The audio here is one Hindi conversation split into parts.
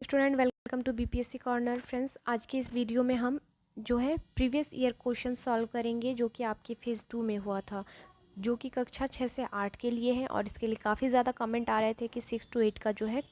Student welcome to BPSC corner. Friends, आज के इस वीडियो में हम जो है प्रीवियस ईयर क्वेश्चन सॉल्व करेंगे जो कि आपके फेज़ 2 में हुआ था, जो कि कक्षा 6 से 8 के लिए है। और इसके लिए काफ़ी ज़्यादा कमेंट आ रहे थे कि 6 to 8 का जो है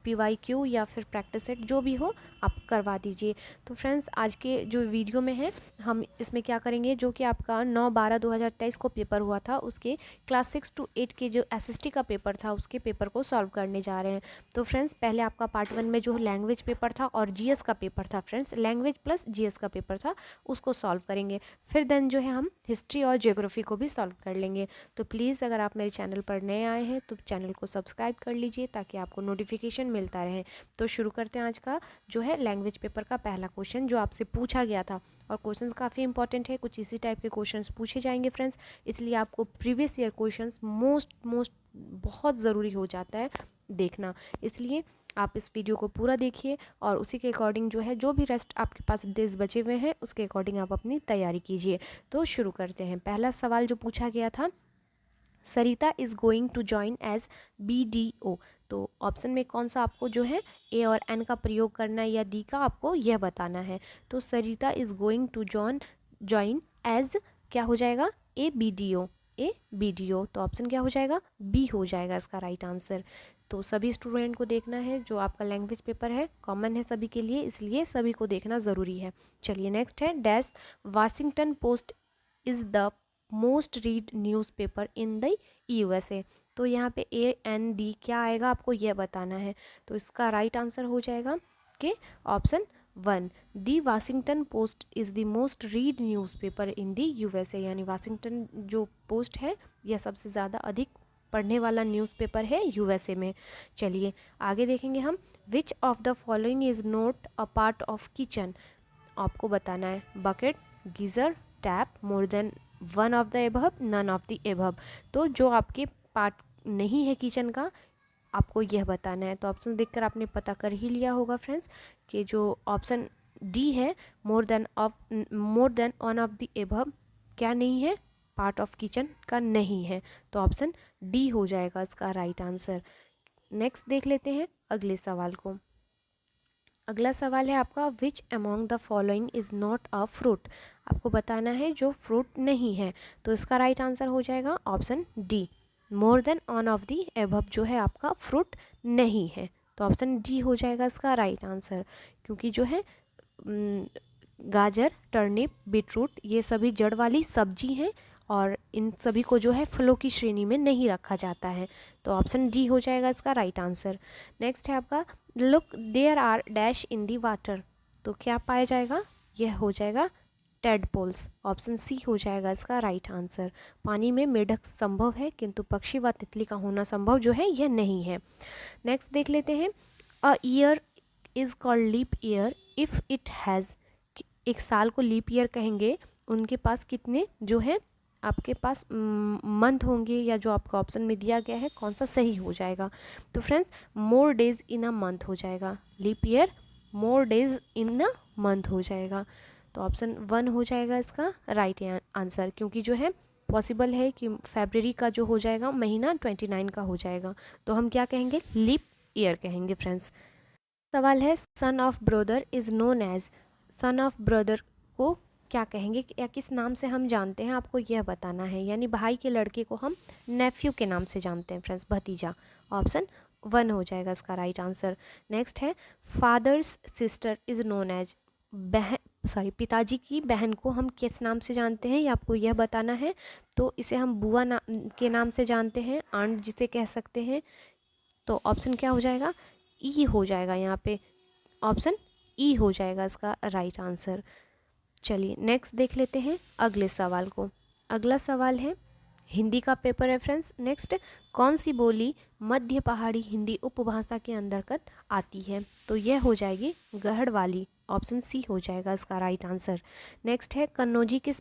PYQ या फिर प्रैक्टिस सेट जो भी हो आप करवा दीजिए। तो फ्रेंड्स, आज के जो वीडियो में है हम इसमें क्या करेंगे, जो कि आपका 9/12/2023 को पेपर हुआ था उसके क्लास 6 to 8 के जो SST का पेपर था उसके पेपर को सॉल्व करने जा रहे हैं। तो फ्रेंड्स, पहले आपका पार्ट 1 में जो लैंग्वेज पेपर था और GS का पेपर था, फ्रेंड्स लैंग्वेज प्लस GS का पेपर था, उसको सॉल्व करेंगे। फिर देन जो है हम हिस्ट्री और ज्योग्राफी को भी सॉल्व कर लेंगे। तो प्लीज़ अगर आप मेरे चैनल पर नए आए हैं तो चैनल को सब्सक्राइब कर लीजिए ताकि आपको नोटिफिकेशन मिलता रहे। तो शुरू करते हैं आज का जो है लैंग्वेज पेपर का पहला क्वेश्चन जो आपसे पूछा गया था। और क्वेश्चंस काफ़ी इंपॉर्टेंट है, कुछ इसी टाइप के क्वेश्चंस पूछे जाएंगे फ्रेंड्स, इसलिए आपको प्रीवियस ईयर क्वेश्चंस मोस्ट बहुत ज़रूरी हो जाता है देखना। इसलिए आप इस वीडियो को पूरा देखिए और उसी के अकॉर्डिंग जो है जो भी रेस्ट आपके पास डेज बचे हुए हैं उसके अकॉर्डिंग आप अपनी तैयारी कीजिए। तो शुरू करते हैं। पहला सवाल जो पूछा गया था, Sarita is going to join as BDO। तो ऑप्शन में कौन सा आपको जो है ए और एन का प्रयोग करना है या डी का आपको यह बताना है। तो Sarita is going to join as क्या हो जाएगा, ए BDO। तो ऑप्शन क्या हो जाएगा, बी हो जाएगा इसका राइट आंसर। तो सभी स्टूडेंट को देखना है, जो आपका लैंग्वेज पेपर है कॉमन है सभी के लिए, इसलिए सभी को देखना ज़रूरी है। चलिए नेक्स्ट है, dash Washington post is the most read newspaper in the USA। तो यहाँ पे AND क्या आएगा आपको यह बताना है। तो इसका राइट आंसर हो जाएगा कि option 1, the Washington post is the most read newspaper in the USA। यानी वाशिंगटन जो पोस्ट है यह सबसे ज़्यादा अधिक पढ़ने वाला न्यूज़पेपर है USA में। चलिए आगे देखेंगे हम, which of the following is not a part of kitchen. आपको बताना है bucket, geyser, tap, more than one of the above, none of the above. तो जो आपके पार्ट नहीं है किचन का आपको यह बताना है। तो ऑप्शन देखकर आपने पता कर ही लिया होगा फ्रेंड्स कि जो ऑप्शन डी है, मोर than one of the above क्या नहीं है, पार्ट ऑफ किचन का नहीं है। तो ऑप्शन डी हो जाएगा इसका राइट आंसर। नेक्स्ट देख लेते हैं अगले सवाल को। अगला सवाल है आपका, which among the following is not a fruit. आपको बताना है जो फ्रूट नहीं है। तो इसका राइट आंसर हो जाएगा option D, more than on of the above जो है आपका फ्रूट नहीं है। तो ऑप्शन डी हो जाएगा इसका राइट आंसर, क्योंकि जो है गाजर, टर्निप, बीटरूट ये सभी जड़ वाली सब्जी हैं और इन सभी को जो है फलों की श्रेणी में नहीं रखा जाता है। तो ऑप्शन डी हो जाएगा इसका राइट आंसर। नेक्स्ट है आपका, look there are dash in the water. तो क्या पाया जाएगा, यह हो जाएगा टेडपोल्स। ऑप्शन सी हो जाएगा इसका राइट आंसर। पानी में मेढक संभव है किंतु पक्षी व तितली का होना संभव जो है यह नहीं है। नेक्स्ट देख लेते हैं, a year is called leap year if it has. एक साल को लीप ईयर कहेंगे उनके पास कितने जो है आपके पास मंथ होंगे, या जो आपका ऑप्शन में दिया गया है कौन सा सही हो जाएगा। तो friends, more days in a month हो जाएगा, leap year more days in a month हो जाएगा। तो ऑप्शन 1 हो जाएगा इसका राइट आंसर, क्योंकि जो है पॉसिबल है कि फरवरी का जो हो जाएगा महीना 29 का हो जाएगा। तो हम क्या कहेंगे, लीप ईयर कहेंगे फ्रेंड्स। सवाल है, son of brother is known as. Son of brother को क्या कहेंगे या किस नाम से हम जानते हैं आपको यह बताना है। यानी भाई के लड़के को हम नेफ्यू के नाम से जानते हैं फ्रेंड्स, भतीजा। ऑप्शन 1 हो जाएगा इसका राइट आंसर। नेक्स्ट है, father's sister is known as. पिताजी की बहन को हम किस नाम से जानते हैं ये आपको यह बताना है। तो इसे हम बुआ के नाम से जानते हैं, आंट जिसे कह सकते हैं। तो ऑप्शन क्या हो जाएगा, ई हो जाएगा यहाँ पे, ऑप्शन ई हो जाएगा इसका राइट आंसर। चलिए नेक्स्ट देख लेते हैं अगले सवाल को। अगला सवाल है, हिंदी का पेपर रेफरेंस। नेक्स्ट, कौन सी बोली मध्य पहाड़ी हिंदी उपभाषा के अंतर्गत आती है। तो यह हो जाएगी गढ़ वाली। ऑप्शन सी हो जाएगा इसका राइट आंसर। नेक्स्ट है, कन्नौजी किस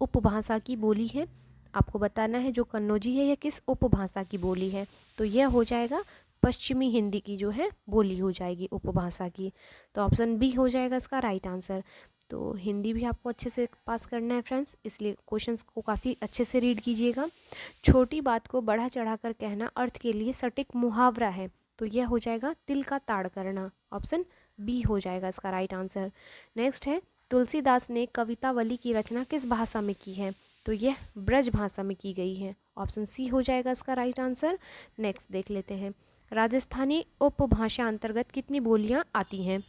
उपभाषा की बोली है। आपको बताना है जो कन्नौजी है यह किस उपभाषा की बोली है। तो यह हो जाएगा पश्चिमी हिंदी की जो है बोली हो जाएगी उपभाषा की। तो ऑप्शन बी हो जाएगा इसका राइट आंसर। तो हिंदी भी आपको अच्छे से पास करना है फ्रेंड्स, इसलिए क्वेश्चंस को काफ़ी अच्छे से रीड कीजिएगा। छोटी बात को बढ़ा चढ़ाकर कहना अर्थ के लिए सटीक मुहावरा है। तो यह हो जाएगा तिल का ताड़ करना, ऑप्शन बी हो जाएगा इसका राइट आंसर। नेक्स्ट है तुलसीदास ने कवितावली की रचना किस भाषा में की है, तो यह ब्रज भाषा में की गई है, ऑप्शन सी हो जाएगा इसका राइट आंसर। नेक्स्ट देख लेते हैं राजस्थानी उपभाषा अंतर्गत कितनी बोलियां आती हैं,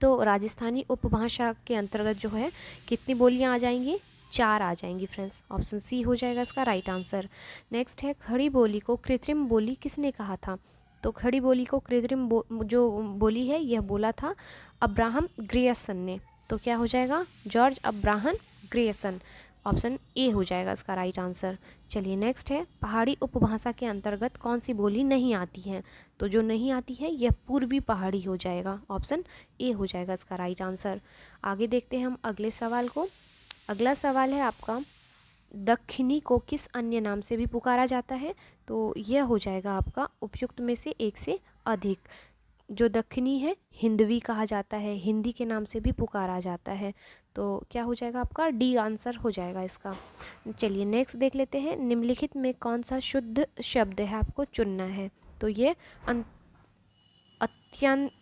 तो राजस्थानी उपभाषा के अंतर्गत जो है कितनी बोलियां आ जाएंगी, 4 आ जाएंगी फ्रेंड्स, ऑप्शन सी हो जाएगा इसका राइट आंसर। नेक्स्ट है खड़ी बोली को कृत्रिम बोली किसने कहा था, तो खड़ी बोली को कृत्रिम जो बोली है यह बोला था अब्राहम ग्रियर्सन ने, तो क्या हो जाएगा George Abraham Grierson, option A हो जाएगा इसका राइट आंसर। चलिए नेक्स्ट है पहाड़ी उपभाषा के अंतर्गत कौन सी बोली नहीं आती है, तो जो नहीं आती है यह पूर्वी पहाड़ी हो जाएगा, ऑप्शन ए हो जाएगा इसका राइट आंसर। आगे देखते हैं हम अगले सवाल को। अगला सवाल है आपका दक्षिणी को किस अन्य नाम से भी पुकारा जाता है, तो यह हो जाएगा आपका उपयुक्त में से एक से अधिक। जो दक्षिणी है हिंदवी कहा जाता है, हिंदी के नाम से भी पुकारा जाता है, तो क्या हो जाएगा आपका डी आंसर हो जाएगा इसका। चलिए नेक्स्ट देख लेते हैं निम्नलिखित में कौन सा शुद्ध शब्द है आपको चुनना है, तो ये अत्यंत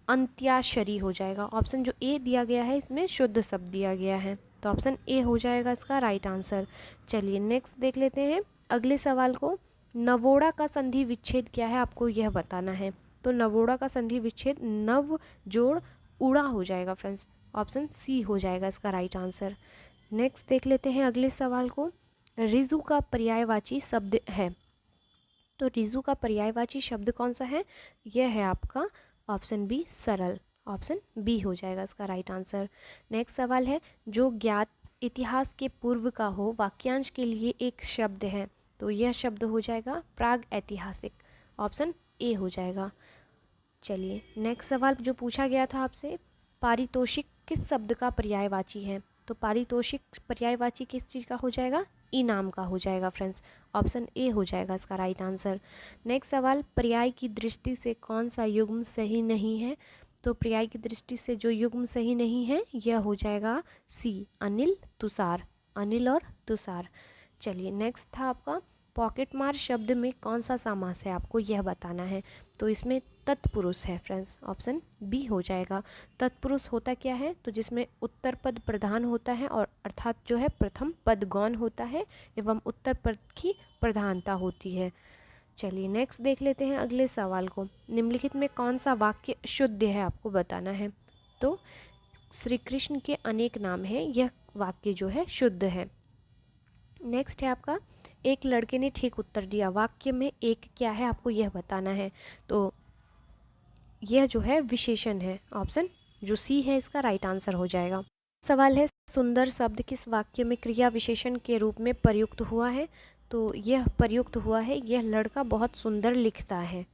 अंत्याक्षरी हो जाएगा, ऑप्शन जो ए दिया गया है इसमें शुद्ध शब्द दिया गया है, तो ऑप्शन ए हो जाएगा इसका राइट आंसर। चलिए नेक्स्ट देख लेते हैं अगले सवाल को। नवोड़ा का संधि विच्छेद क्या है आपको यह बताना है, तो नवोड़ा का संधि विच्छेद नव जोड़ उड़ा हो जाएगा फ्रेंड्स, ऑप्शन सी हो जाएगा इसका राइट आंसर। नेक्स्ट देख लेते हैं अगले सवाल को। रिजु का पर्यायवाची शब्द है, तो रिजु का पर्यायवाची शब्द कौन सा है, यह है आपका ऑप्शन बी सरल, ऑप्शन बी हो जाएगा इसका राइट आंसर। नेक्स्ट सवाल है जो ज्ञात इतिहास के पूर्व का हो वाक्यांश के लिए एक शब्द है, तो यह शब्द हो जाएगा प्राग ऐतिहासिक, ऑप्शन ए हो जाएगा। चलिए नेक्स्ट सवाल जो पूछा गया था आपसे पारितोषिक किस शब्द का पर्यायवाची है, तो पारितोषिक पर्यायवाची किस चीज़ का हो जाएगा, इनाम का हो जाएगा फ्रेंड्स, ऑप्शन ए हो जाएगा इसका राइट आंसर। नेक्स्ट सवाल पर्याय की दृष्टि से कौन सा युग्म सही नहीं है, तो पर्याय की दृष्टि से जो युग्म सही नहीं है यह हो जाएगा सी अनिल तुषार, अनिल और तुषार। चलिए नेक्स्ट था आपका पॉकेट मार शब्द में कौन सा समास है आपको यह बताना है, तो इसमें तत्पुरुष है फ्रेंड्स, ऑप्शन बी हो जाएगा। तत्पुरुष होता क्या है, तो जिसमें उत्तर पद प्रधान होता है और अर्थात जो है प्रथम पद गौण होता है एवं उत्तर पद की प्रधानता होती है। चलिए नेक्स्ट देख लेते हैं अगले सवाल को। निम्नलिखित में कौन सा वाक्य शुद्ध है आपको बताना है, तो श्री कृष्ण के अनेक नाम हैं, यह वाक्य जो है शुद्ध है। नेक्स्ट है आपका एक लड़के ने ठीक उत्तर दिया, वाक्य में एक क्या है आपको यह बताना है, तो यह जो है विशेषण है, ऑप्शन जो सी है इसका राइट आंसर हो जाएगा। सवाल है सुंदर शब्द किस वाक्य में क्रिया विशेषण के रूप में प्रयुक्त हुआ है, तो यह प्रयुक्त हुआ है यह लड़का बहुत सुंदर लिखता है,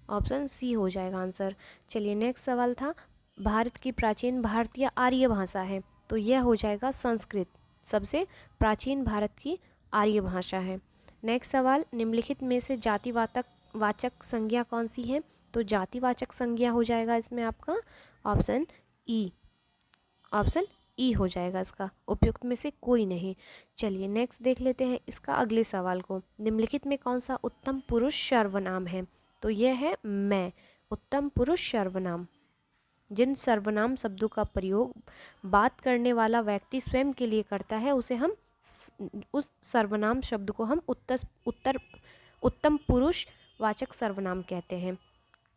ऑप्शन सी हो जाएगा आंसर। चलिए नेक्स्ट सवाल था भारत की प्राचीन भारतीय आर्य भाषा है, तो यह हो जाएगा संस्कृत, सबसे प्राचीन भारत की आर्य भाषा है। नेक्स्ट सवाल निम्नलिखित में से जातिवाचक वाचक संज्ञा कौन सी है, तो जातिवाचक संज्ञा हो जाएगा इसमें आपका ऑप्शन ई, ऑप्शन ई हो जाएगा इसका, उपयुक्त में से कोई नहीं। चलिए नेक्स्ट देख लेते हैं इसका अगले सवाल को। निम्नलिखित में कौन सा उत्तम पुरुष सर्वनाम है, तो यह है मैं, उत्तम पुरुष सर्वनाम। जिन सर्वनाम शब्दों का प्रयोग बात करने वाला व्यक्ति स्वयं के लिए करता है उसे हम उस सर्वनाम शब्द को हम उत्तम पुरुष वाचक सर्वनाम कहते हैं,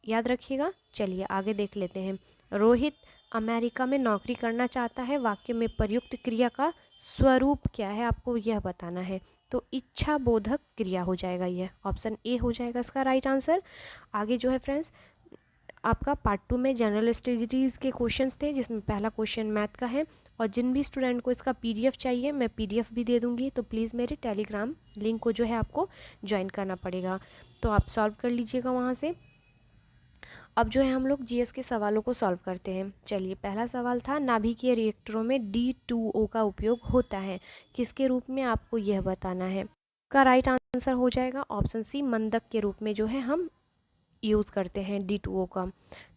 याद रखिएगा। चलिए आगे देख लेते हैं। रोहित अमेरिका में नौकरी करना चाहता है, वाक्य में प्रयुक्त क्रिया का स्वरूप क्या है आपको यह बताना है, तो इच्छा बोधक क्रिया हो जाएगा, यह ऑप्शन ए हो जाएगा इसका राइट आंसर। आगे जो है फ्रेंड्स आपका पार्ट 2 में जनरल स्टडीज़ के क्वेश्चंस थे, जिसमें पहला क्वेश्चन मैथ का है, और जिन भी स्टूडेंट को इसका पीडीएफ चाहिए मैं पीडीएफ भी दे दूंगी, तो प्लीज़ मेरे टेलीग्राम लिंक को जो है आपको ज्वाइन करना पड़ेगा, तो आप सॉल्व कर लीजिएगा वहाँ से। अब जो है हम लोग जीएस के सवालों को सॉल्व करते हैं। चलिए पहला सवाल था नाभिकीय रिएक्टरों में D2O का उपयोग होता है, किसके रूप में आपको यह बताना है। का राइट आंसर हो जाएगा ऑप्शन सी मंदक के रूप में जो है हम यूज़ करते हैं D2O का।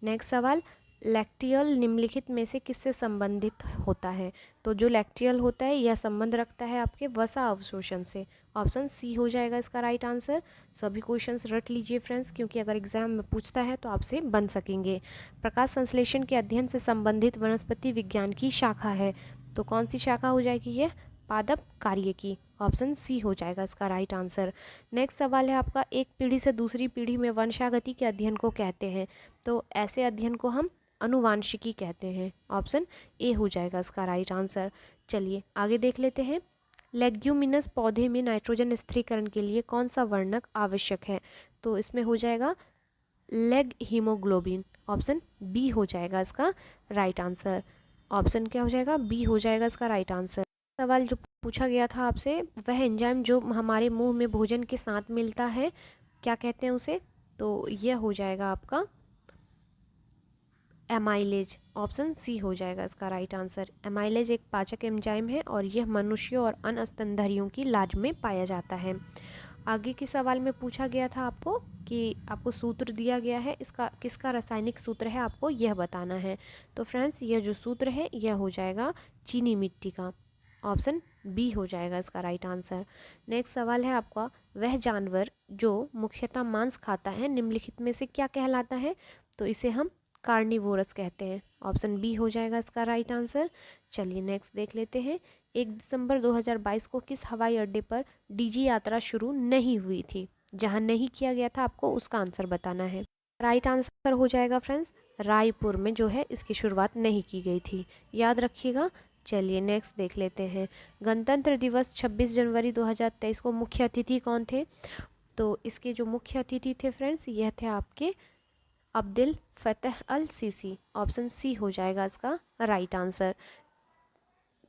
नेक्स्ट सवाल लैक्टियल निम्नलिखित में से किससे संबंधित होता है? तो जो लैक्टियल होता है यह संबंध रखता है आपके वसा अवशोषण से। ऑप्शन सी हो जाएगा इसका राइट आंसर। सभी क्वेश्चंस रट लीजिए फ्रेंड्स, क्योंकि अगर एग्जाम में पूछता है तो आपसे बन सकेंगे। प्रकाश संश्लेषण के अध्ययन से संबंधित वनस्पति विज्ञान की शाखा है, तो कौन सी शाखा हो जाएगी यह? पादप कार्य की। ऑप्शन सी हो जाएगा इसका राइट आंसर। नेक्स्ट सवाल है आपका, एक पीढ़ी से दूसरी पीढ़ी में वंशागति के अध्ययन को कहते हैं, तो ऐसे अध्ययन को हम अनुवांशिकी कहते हैं। ऑप्शन ए हो जाएगा इसका राइट आंसर। चलिए आगे देख लेते हैं। लेग्यूमिनस पौधे में नाइट्रोजन स्थिरीकरण के लिए कौन सा वर्णक आवश्यक है? तो इसमें हो जाएगा लेग हीमोग्लोबिन। ऑप्शन बी हो जाएगा इसका राइट आंसर। ऑप्शन क्या हो जाएगा? बी हो जाएगा इसका राइट आंसर। सवाल जो पूछा गया था आपसे, वह एंजाइम जो हमारे मुंह में भोजन के साथ मिलता है, क्या कहते हैं उसे? तो यह हो जाएगा आपका एमाइलेज। ऑप्शन सी हो जाएगा इसका राइट आंसर। एमाइलेज एक पाचक एंजाइम है और यह मनुष्यों और अन्य स्तनधारियों की लार में पाया जाता है। आगे के सवाल में पूछा गया था आपको कि आपको सूत्र दिया गया है, इसका किसका रासायनिक सूत्र है आपको यह बताना है। तो फ्रेंड्स यह जो सूत्र है यह हो जाएगा चीनी मिट्टी का। ऑप्शन बी हो जाएगा इसका राइट आंसर। नेक्स्ट सवाल है आपका, वह जानवर जो मुख्यतः मांस खाता है निम्नलिखित में से क्या कहलाता है? तो इसे हम कार्निवोरस कहते हैं। ऑप्शन बी हो जाएगा इसका राइट आंसर। चलिए नेक्स्ट देख लेते हैं। 1 दिसंबर 2022 को किस हवाई अड्डे पर डीजी यात्रा शुरू नहीं हुई थी? जहां नहीं किया गया था आपको उसका आंसर बताना है। राइट आंसर हो जाएगा फ्रेंड्स, रायपुर में जो है इसकी शुरुआत नहीं की गई थी, याद रखिएगा। चलिए नेक्स्ट देख लेते हैं। गणतंत्र दिवस 26 जनवरी 2023 को मुख्य अतिथि कौन थे? तो इसके जो मुख्य अतिथि थे फ्रेंड्स यह थे आपके अब्दुल फतेह अल सीसी। ऑप्शन सी हो जाएगा इसका राइट आंसर।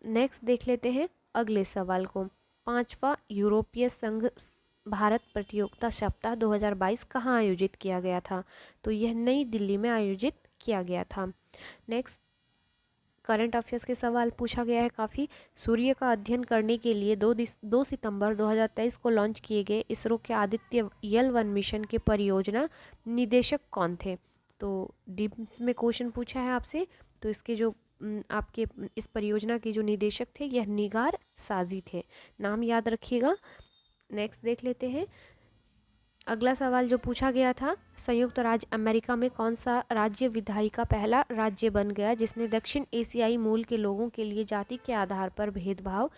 नेक्स्ट देख लेते हैं अगले सवाल को। 5वां यूरोपीय संघ भारत प्रतियोगिता सप्ताह 2022 कहाँ आयोजित किया गया था? तो यह नई दिल्ली में आयोजित किया गया था। नेक्स्ट करंट अफेयर्स के सवाल पूछा गया है काफ़ी। सूर्य का अध्ययन करने के लिए 2 सितंबर 2023 को लॉन्च किए गए इसरो के आदित्य L1 मिशन के परियोजना निदेशक कौन थे? तो डिम्स में क्वेश्चन पूछा है आपसे, तो इसके जो आपके इस परियोजना के जो निदेशक थे यह निगार साजी थे, नाम याद रखिएगा। नेक्स्ट देख लेते हैं। अगला सवाल जो पूछा गया था, संयुक्त राज्य अमेरिका में कौन सा राज्य विधायी का पहला राज्य बन गया जिसने दक्षिण एशियाई मूल के लोगों के लिए जाति के आधार पर भेदभाव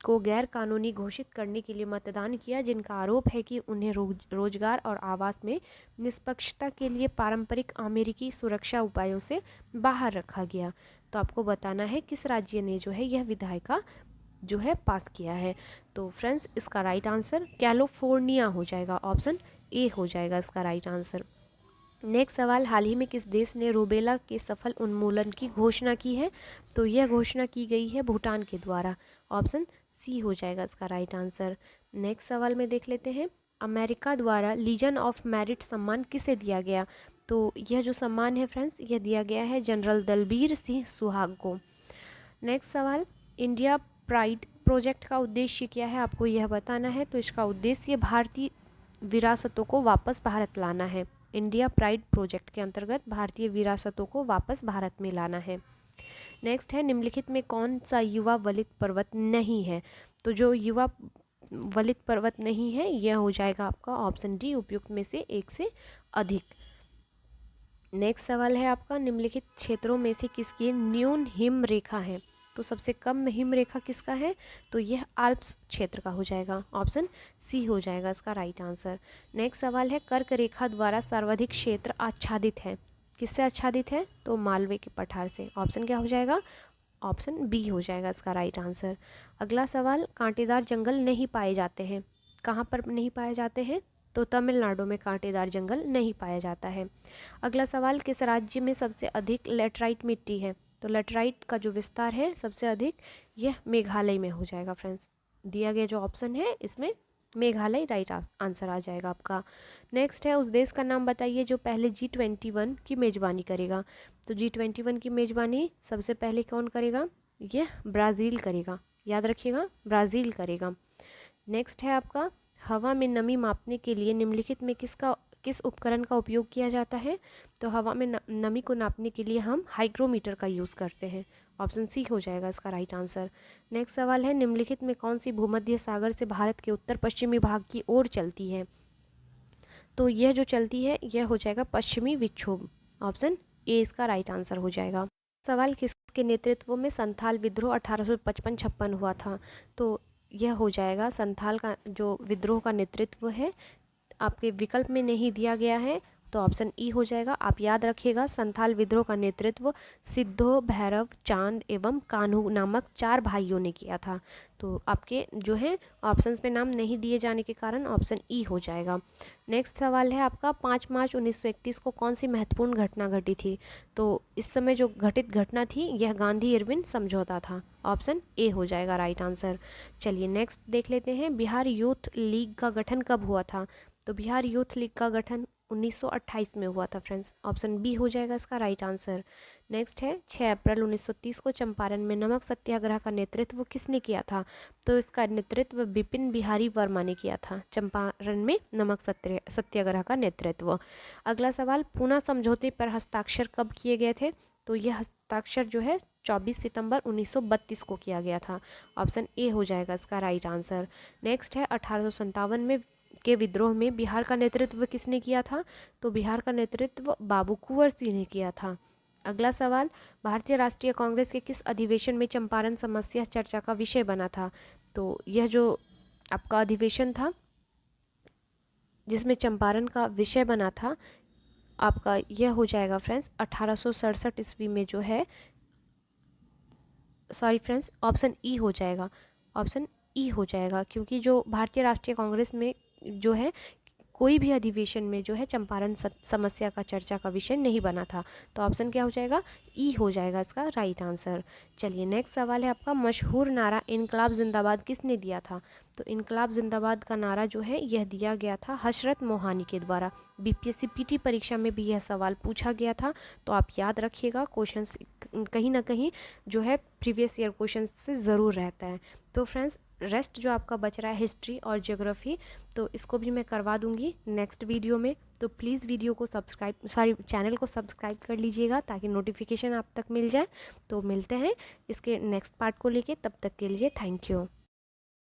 को गैर कानूनी घोषित करने के लिए मतदान किया, जिनका आरोप है कि उन्हें रोजगार और आवास में निष्पक्षता के लिए पारंपरिक अमेरिकी सुरक्षा उपायों से बाहर रखा गया? तो आपको बताना है किस राज्य ने जो है यह विधायिका जो है पास किया है। तो फ्रेंड्स इसका राइट आंसर कैलिफोर्निया हो जाएगा। ऑप्शन ए हो जाएगा इसका राइट आंसर। नेक्स्ट सवाल, हाल ही में किस देश ने रूबेला के सफल उन्मूलन की घोषणा की है? तो यह घोषणा की गई है भूटान के द्वारा। ऑप्शन सी हो जाएगा इसका राइट आंसर। नेक्स्ट सवाल में देख लेते हैं, अमेरिका द्वारा लीजन ऑफ मेरिट सम्मान किसे दिया गया? तो यह जो सम्मान है फ्रेंड्स यह दिया गया है जनरल दलबीर सिंह सुहाग को। नेक्स्ट सवाल, इंडिया प्राइड प्रोजेक्ट का उद्देश्य क्या है आपको यह बताना है। तो इसका उद्देश्य भारतीय विरासतों को वापस भारत लाना है। इंडिया प्राइड प्रोजेक्ट के अंतर्गत भारतीय विरासतों को वापस भारत में लाना है। नेक्स्ट है, निम्नलिखित में कौन सा युवा वलित पर्वत नहीं है? तो जो युवा वलित पर्वत नहीं है यह हो जाएगा आपका ऑप्शन डी, उपयुक्त में से एक से अधिक। नेक्स्ट सवाल है आपका, निम्नलिखित क्षेत्रों में से किसकी न्यून हिम रेखा है? तो सबसे कम हिम रेखा किसका है? तो यह आल्प्स क्षेत्र का हो जाएगा। ऑप्शन सी हो जाएगा इसका राइट आंसर। नेक्स्ट सवाल है, कर्क रेखा द्वारा सर्वाधिक क्षेत्र आच्छादित है, किससे आच्छादित है? तो मालवे के पठार से। ऑप्शन क्या हो जाएगा? ऑप्शन बी हो जाएगा इसका राइट आंसर। अगला सवाल, कांटेदार जंगल नहीं पाए जाते हैं, कहाँ पर नहीं पाए जाते हैं? तो तमिलनाडु में कांटेदार जंगल नहीं पाया जाता है। अगला सवाल, किस राज्य में सबसे अधिक लेटराइट मिट्टी है? तो लेटराइट का जो विस्तार है सबसे अधिक यह मेघालय में हो जाएगा फ्रेंड्स। दिया गया जो ऑप्शन है इसमें मेघालय राइट आंसर आ जाएगा आपका। नेक्स्ट है, उस देश का नाम बताइए जो पहले G21 की मेज़बानी करेगा। तो G21 की मेज़बानी सबसे पहले कौन करेगा? यह ब्राज़ील करेगा, याद रखिएगा ब्राज़ील करेगा। नेक्स्ट है आपका, हवा में नमी मापने के लिए निम्नलिखित में किस उपकरण का उपयोग किया जाता है? तो हवा में नमी को नापने के लिए हम हाइग्रोमीटर का यूज़ करते हैं। ऑप्शन सी हो जाएगा इसका राइट आंसर। नेक्स्ट सवाल है, निम्नलिखित में कौन सी भूमध्य सागर से भारत के उत्तर पश्चिमी भाग की ओर चलती है? तो यह जो चलती है यह हो जाएगा पश्चिमी विक्षोभ। ऑप्शन ए इसका राइट आंसर हो जाएगा। सवाल, किसके नेतृत्व में संथाल विद्रोह 1855-56 हुआ था? तो यह हो जाएगा संथाल का जो विद्रोह का नेतृत्व है, आपके विकल्प में नहीं दिया गया है, तो ऑप्शन ई हो जाएगा। आप याद रखिएगा, संथाल विद्रोह का नेतृत्व सिद्धो, भैरव, चांद एवं कान्हू नामक 4 भाइयों ने किया था। तो आपके जो है ऑप्शंस में नाम नहीं दिए जाने के कारण ऑप्शन ई हो जाएगा। नेक्स्ट सवाल है आपका, 5 मार्च 1931 को कौन सी महत्वपूर्ण घटना घटी थी? तो इस समय जो घटित घटना थी यह गांधी इरविन समझौता था। ऑप्शन ए हो जाएगा राइट आंसर। चलिए नेक्स्ट देख लेते हैं, बिहार यूथ लीग का गठन कब हुआ था? तो बिहार यूथ लीग का गठन 1928 में हुआ था फ्रेंड्स। ऑप्शन बी हो जाएगा इसका राइट आंसर। नेक्स्ट है, 6 अप्रैल 1930 को चंपारण में नमक सत्याग्रह का नेतृत्व किसने किया था? तो इसका नेतृत्व बिपिन बिहारी वर्मा ने किया था, चंपारण में नमक सत्याग्रह का नेतृत्व। अगला सवाल, पूना समझौते पर हस्ताक्षर कब किए गए थे? तो यह हस्ताक्षर जो है 24 सितंबर 1932 को किया गया था। ऑप्शन ए हो जाएगा इसका राइट आंसर। नेक्स्ट है, 1857 में के विद्रोह में बिहार का नेतृत्व किसने किया था? तो बिहार का नेतृत्व बाबू कुंवर सिंह ने किया था। अगला सवाल, भारतीय राष्ट्रीय कांग्रेस के किस अधिवेशन में चंपारण समस्या चर्चा का विषय बना था? तो यह जो आपका अधिवेशन था जिसमें चंपारण का विषय बना था आपका, यह हो जाएगा फ्रेंड्स 1867 ईस्वी में जो है, सॉरी फ्रेंड्स, ऑप्शन ई हो जाएगा। ऑप्शन ई हो जाएगा, क्योंकि जो भारतीय राष्ट्रीय कांग्रेस में जो है कोई भी अधिवेशन में जो है चंपारण समस्या का चर्चा का विषय नहीं बना था। तो ऑप्शन क्या हो जाएगा? ई हो जाएगा इसका राइट आंसर। चलिए नेक्स्ट सवाल है आपका, मशहूर नारा इनकलाब जिंदाबाद किसने दिया था? तो इनकलाब जिंदाबाद का नारा जो है यह दिया गया था हशरत मोहानी के द्वारा। बीपीएससी पीटी परीक्षा में भी यह सवाल पूछा गया था, तो आप याद रखिएगा, क्वेश्चंस कहीं ना कहीं जो है प्रीवियस ईयर क्वेश्चन से ज़रूर रहता है। तो फ्रेंड्स, रेस्ट जो आपका बच रहा है हिस्ट्री और ज्योग्राफी, तो इसको भी मैं करवा दूंगी नेक्स्ट वीडियो में। तो प्लीज़ वीडियो को चैनल को सब्सक्राइब कर लीजिएगा ताकि नोटिफिकेशन आप तक मिल जाए। तो मिलते हैं इसके नेक्स्ट पार्ट को लेके, तब तक के लिए थैंक यू।